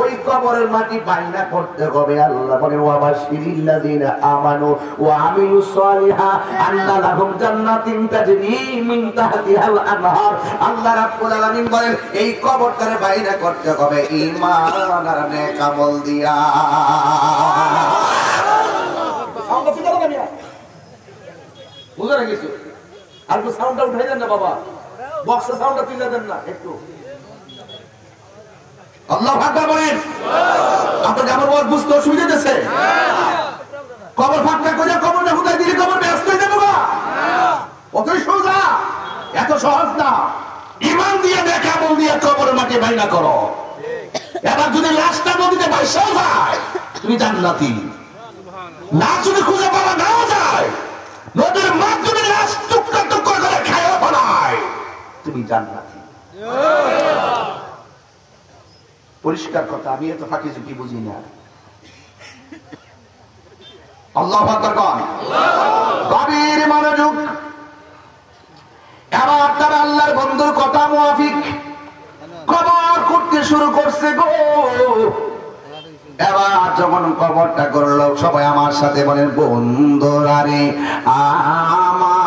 ওই কবরের মাটি বাইনা করতে হবে। আল্লাহ বলে ওয়াবাশশিরিল্লাযিনা আমানু ওয়া আমিলুস সালিহা আন্না লাহুম জান্নাতিন তাজরি মিন তাহতিহাল আনহার। আল্লাহ রাব্বুল আলামিন বলেন এই কবরটারে বাইনা করতে হবে ঈমান আর নেক আমল দিয়া। সাউন্ডটা ঠিক আছে না? বুঝা গেছো? আর তো সাউন্ডটা উঠাই দেন না বাবা, বক্সের সাউন্ডটা তুলে দেন না একটু। আল্লাহু আকবার বলেন। আপনাদের আমার ওয়াজ বুঝতে অসুবিধা হচ্ছে? কবর ফাঁকা করে কবরে হুদাই দিলে কবর ব্যস্ত হয়ে যাবে না? অতই সোজা, এত সহজ না। ঈমান দিয়ে নেক আমল দিয়ে কবরের মাটি বাইনা করো। এবার যদি লাশটা নদীতে ভাসা যায় তুমি জান্নাতি। লাশ যদি খুঁজে পাওয়া না যায়, নদীর মাধ্যমে লাশ টুকরা টুকরা করে খাওয়া ফেলায়, তুমি জান্নাতি। পরিষ্কার কথা, আমি এত ফাঁকি ঝুঁকি বুঝি না। আল্লাহু আকবার কোন গভীর মনোযোগ। এবার তারা আল্লাহর বন্ধুর কথা মুআফিক কবর করতে শুরু করছে গো। এবার যখন কবরটা করলো, সবাই আমার সাথে বলেন বন্ধুরা রে আমার